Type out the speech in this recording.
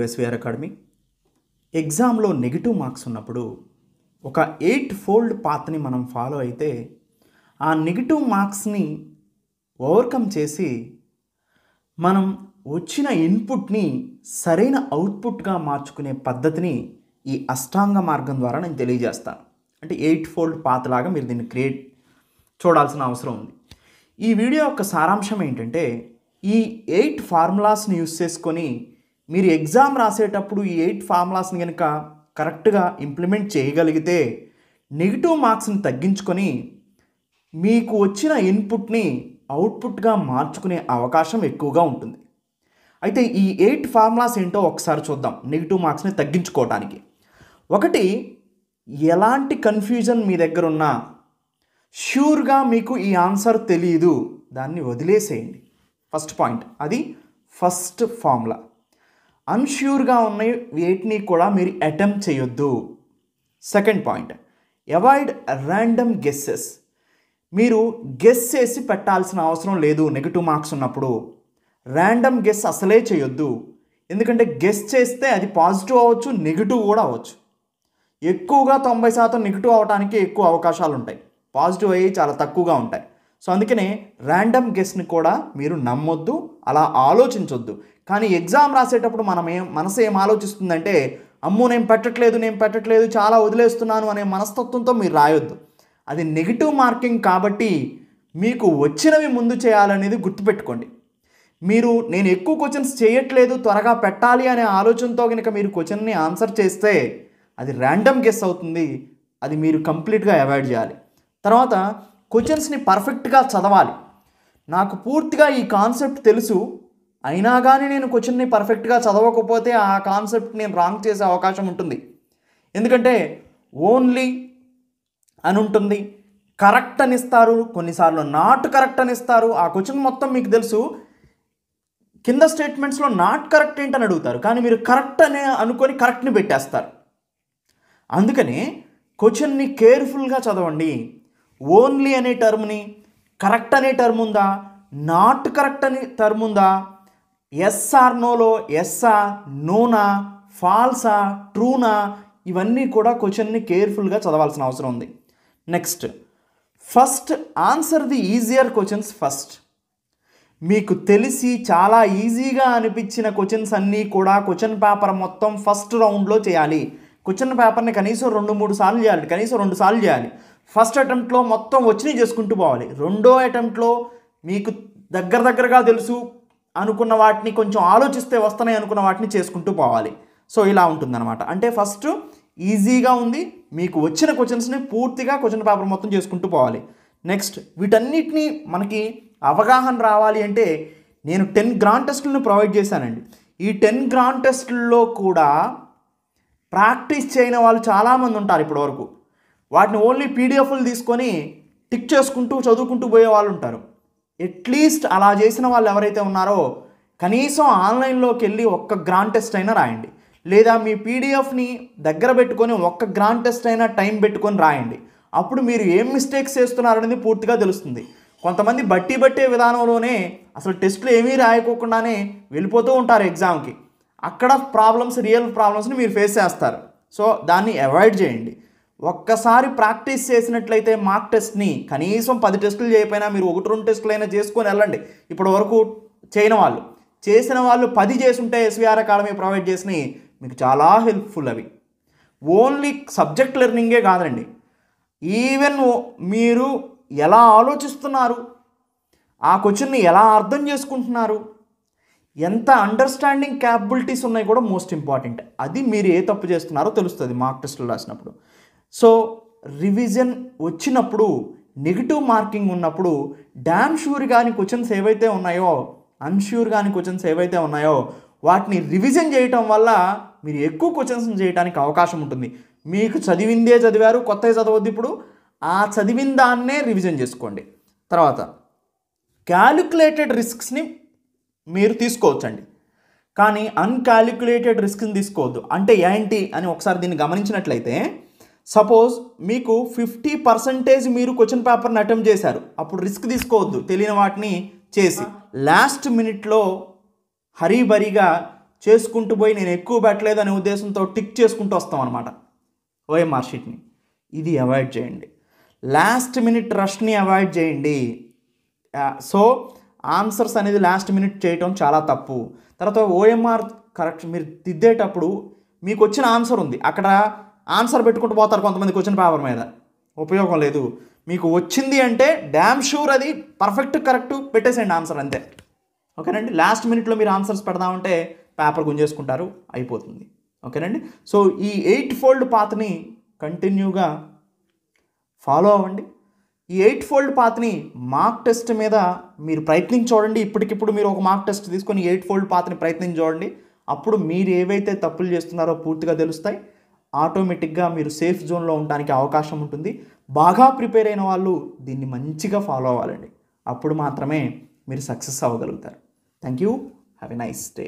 SVR academy ఎగ్జామ్లో negative marks ఉన్నప్పుడు ఒక 8-fold పాత్ని మనం ఫాలో అయితే ఆ నెగిటివ్ మార్క్స్ని ఓవర్కమ్ చేసి మనం వచ్చిన ఇన్పుట్ని సరైన అవుట్పుట్గా మార్చుకునే పద్ధతిని ఈ అష్టాంగ మార్గం ద్వారా నేను తెలియజేస్తాను. అంటే 8-fold పాత్ లాగా మీరు దీన్ని చూడాల్సిన అవసరం ఉంది. ఈ వీడియో యొక్క సారాంశం ఏంటంటే, ఈ 8 ఫార్ములాస్ని యూస్ చేసుకొని మీరు ఎగ్జామ్ రాసేటప్పుడు ఈ 8 ఫార్ములాస్ని కనుక కరెక్ట్గా ఇంప్లిమెంట్ చేయగలిగితే నెగిటివ్ మార్క్స్ని తగ్గించుకొని మీకు వచ్చిన ఇన్పుట్ని అవుట్పుట్గా మార్చుకునే అవకాశం ఎక్కువగా ఉంటుంది. అయితే ఈ 8 ఫార్ములాస్ ఏంటో ఒకసారి చూద్దాం నెగిటివ్ మార్క్స్ని తగ్గించుకోవడానికి. ఒకటి, ఎలాంటి కన్ఫ్యూజన్ మీ దగ్గర ఉన్నా ష్యూర్గా మీకు ఈ ఆన్సర్ తెలియదు, దాన్ని వదిలేసేయండి. ఫస్ట్ పాయింట్, అది ఫస్ట్ ఫార్ములా. అన్ష్యూర్గా ఉన్న వేటిని కూడా మీరు అటెంప్ట్ చేయొద్దు. Second point, avoid random guesses. మీరు గెస్ చేసి పెట్టాల్సిన అవసరం లేదు. నెగిటివ్ మార్క్స్ ఉన్నప్పుడు ర్యాండమ్ గెస్ అసలే చేయొద్దు. ఎందుకంటే గెస్ చేస్తే అది పాజిటివ్ అవ్వచ్చు, నెగిటివ్ కూడా అవ్వచ్చు. ఎక్కువగా 90% నెగిటివ్ అవడానికి ఎక్కువ అవకాశాలు ఉంటాయి, పాజిటివ్ అయ్యి చాలా తక్కువగా ఉంటాయి. సో అందుకనే ర్యాండమ్ గెస్ని కూడా మీరు నమ్మొద్దు, అలా ఆలోచించొద్దు. కానీ ఎగ్జామ్ రాసేటప్పుడు మనసు ఏం ఆలోచిస్తుందంటే, అమ్మో నేను పెట్టట్లేదు, చాలా వదిలేస్తున్నాను అనే మనస్తత్వంతో మీరు రాయొద్దు. అది నెగిటివ్ మార్కింగ్ కాబట్టి మీకు వచ్చినవి ముందు చేయాలనేది గుర్తుపెట్టుకోండి. నేను ఎక్కువ క్వశ్చన్స్ చేయట్లేదు, త్వరగా పెట్టాలి అనే ఆలోచనతో కనుక మీరు క్వశ్చన్ని ఆన్సర్ చేస్తే అది ర్యాండమ్ గెస్ అవుతుంది. అది మీరు కంప్లీట్గా అవాయిడ్ చేయాలి. తర్వాత క్వశ్చన్స్ని పర్ఫెక్ట్గా చదవాలి. నాకు పూర్తిగా ఈ కాన్సెప్ట్ తెలుసు, అయినా కానీ నేను క్వశ్చన్ని పర్ఫెక్ట్గా చదవకపోతే ఆ కాన్సెప్ట్ నేను రాంగ్ చేసే అవకాశం ఉంటుంది. ఎందుకంటే ఓన్లీ అని ఉంటుంది, కరెక్ట్ అని ఇస్తారు, కొన్నిసార్లు నాట్ కరెక్ట్ అని ఇస్తారు. ఆ క్వశ్చన్ మొత్తం మీకు తెలుసు, కింద స్టేట్మెంట్స్లో నాట్ కరెక్ట్ ఏంటని అడుగుతారు, కానీ మీరు కరెక్ట్ అనే అనుకొని కరెక్ట్ని పెట్టేస్తారు. అందుకని క్వశ్చన్ని కేర్ఫుల్గా చదవండి. ఓన్లీ అనే టర్మ్ని, కరెక్ట్ అనే టర్మ్ ఉందా, నాట్ కరెక్ట్ అనే టర్మ్ ఉందా, ఎస్ ఆర్ నోలో ఎస్సా, నోనా, ఫాల్సా, ట్రూనా, ఇవన్నీ కూడా క్వశ్చన్ని కేర్ఫుల్గా చదవాల్సిన అవసరం ఉంది. Next, first answer the easier questions first. మీకు తెలిసి చాలా ఈజీగా అనిపించిన క్వశ్చన్స్ అన్నీ కూడా క్వశ్చన్ పేపర్ మొత్తం ఫస్ట్ రౌండ్లో చేయాలి. క్వశ్చన్ పేపర్ని కనీసం 2-3 సార్లు చేయాలి, కనీసం 2 సార్లు చేయాలి. ఫస్ట్ అటెంప్ట్లో మొత్తం వచ్చినవి చేసుకుంటూ పోవాలి. రెండో అటెంప్ట్లో మీకు దగ్గరగా తెలుసు అనుకున్న వాటిని, కొంచెం ఆలోచిస్తే వస్తున్నాయి అనుకున్న వాటిని చేసుకుంటూ పోవాలి. సో ఇలా ఉంటుందన్నమాట. అంటే ఫస్ట్ ఈజీగా ఉంది, మీకు వచ్చిన క్వశ్చన్స్ని పూర్తిగా క్వశ్చన్ పేపర్ మొత్తం చేసుకుంటూ పోవాలి. నెక్స్ట్, వీటన్నిటినీ మనకి అవగాహన రావాలి అంటే నేను 10 గ్రాండ్ టెస్టులను ప్రొవైడ్ చేశానండి. ఈ 10 గ్రాండ్ టెస్టుల్లో కూడా ప్రాక్టీస్ చేయని వాళ్ళు చాలామంది ఉంటారు ఇప్పటివరకు. వాటిని ఓన్లీ పీడిఎఫ్లు తీసుకొని టిక్ చేసుకుంటూ చదువుకుంటూ పోయే వాళ్ళు ఉంటారు. అట్లీస్ట్ అలా చేసిన వాళ్ళు ఎవరైతే ఉన్నారో కనీసం ఆన్లైన్లోకి వెళ్ళి ఒక్క గ్రాండ్ టెస్ట్ అయినా రాయండి, లేదా మీ పీడిఎఫ్ని దగ్గర పెట్టుకొని ఒక్క గ్రాండ్ టెస్ట్ అయినా టైం పెట్టుకొని రాయండి. అప్పుడు మీరు ఏం మిస్టేక్స్ చేస్తున్నారనేది పూర్తిగా తెలుస్తుంది. కొంతమంది బట్టే విధానంలోనే అసలు టెస్టులు ఏమీ రాయకోకుండానే వెళ్ళిపోతూ ఉంటారు ఎగ్జామ్కి. అక్కడ రియల్ ప్రాబ్లమ్స్ని మీరు ఫేస్ చేస్తారు. సో దాన్ని అవాయిడ్ చేయండి. ఒక్కసారి ప్రాక్టీస్ చేసినట్లయితే మార్క్ టెస్ట్ని కనీసం 10 టెస్టులు చేయకపోయినా మీరు 1-2 టెస్టులు అయినా చేసుకొని వెళ్ళండి. ఇప్పటి వరకు చేసిన వాళ్ళు 10 చేసుంటే ఎస్విఆర్ అకాడమీ ప్రొవైడ్ చేసినవి మీకు చాలా హెల్ప్ఫుల్. అవి ఓన్లీ సబ్జెక్ట్ లెర్నింగే కాదండి, ఈవెన్ మీరు ఎలా ఆలోచిస్తున్నారు, ఆ క్వశ్చన్ని ఎలా అర్థం చేసుకుంటున్నారు, ఎంత అండర్స్టాండింగ్ క్యాపబిలిటీస్ ఉన్నాయి కూడా మోస్ట్ ఇంపార్టెంట్. అది మీరు ఏ తప్పు చేస్తున్నారో తెలుస్తుంది మార్క్ టెస్టులు రాసినప్పుడు. సో రివిజన్ వచ్చినప్పుడు, నెగిటివ్ మార్కింగ్ ఉన్నప్పుడు డ్యామ్ షూర్ కాని క్వశ్చన్స్ ఏవైతే ఉన్నాయో, అన్ష్యూర్ కాని క్వశ్చన్స్ ఏవైతే ఉన్నాయో వాటిని రివిజన్ చేయటం వల్ల మీరు ఎక్కువ క్వశ్చన్స్ చేయడానికి అవకాశం ఉంటుంది. మీకు చదివిందే చదివారు, కొత్తగా చదవద్దు. ఇప్పుడు ఆ చదివిన దాన్నే రివిజన్ చేసుకోండి. తర్వాత క్యాలిక్యులేటెడ్ రిస్క్స్ని మీరు తీసుకోవచ్చండి, కానీ అన్కాలిక్యులేటెడ్ రిస్క్ని తీసుకోవద్దు. అంటే ఏంటి అని ఒకసారి దీన్ని గమనించినట్లయితే, సపోజ్ మీకు 50% మీరు క్వశ్చన్ పేపర్ని అటెంప్ట్ చేశారు, అప్పుడు రిస్క్ తీసుకోవద్దు తెలియని వాటిని చేసి. లాస్ట్ మినిట్లో హరీబరీగా చేసుకుంటూ పోయి నేను ఎక్కువ పెట్టలేదు అనే ఉద్దేశంతో టిక్ చేసుకుంటూ వస్తాం అనమాట ఓఎంఆర్ షీట్ని. ఇది అవాయిడ్ చేయండి. లాస్ట్ మినిట్ రష్ని అవాయిడ్ చేయండి. సో ఆన్సర్స్ అనేది లాస్ట్ మినిట్ చేయటం చాలా తప్పు. తర్వాత ఓఎంఆర్ కరెక్ట్ మీరు దిద్దేటప్పుడు మీకు వచ్చిన ఆన్సర్ ఉంది, అక్కడ ఆన్సర్ పెట్టుకుంటూ పోతారు కొంతమందికి వచ్చిన పేపర్ మీద, ఉపయోగం లేదు. మీకు వచ్చింది అంటే డ్యామ్ షూర్ అది పర్ఫెక్ట్ కరెక్ట్ పెట్టేసేయండి ఆన్సర్ అంతే. ఓకేనండి. లాస్ట్ మినిట్లో మీరు ఆన్సర్స్ పెడదామంటే పేపర్ గుంజేసుకుంటారు, అయిపోతుంది. ఓకేనండి. సో ఈ 8 ఫోల్డ్ పాత్ని కంటిన్యూగా ఫాలో అవ్వండి. ఈ 8 ఫోల్డ్ పాత్ని మార్క్ టెస్ట్ మీద మీరు ప్రయత్నించి చూడండి. ఇప్పటికిప్పుడు మీరు ఒక మార్క్ టెస్ట్ తీసుకొని 8 ఫోల్డ్ పాత్ని ప్రయత్నించి చూడండి. అప్పుడు మీరు ఏవైతే తప్పులు చేస్తున్నారో పూర్తిగా తెలుస్తాయి. ఆటోమేటిక్గా మీరు సేఫ్ జోన్లో ఉండడానికి అవకాశం ఉంటుంది. బాగా ప్రిపేర్ అయిన వాళ్ళు దీన్ని మంచిగా ఫాలో అవ్వాలండి. అప్పుడు మాత్రమే మీరు సక్సెస్ అవ్వగలుగుతారు. Thank you. Have a nice day.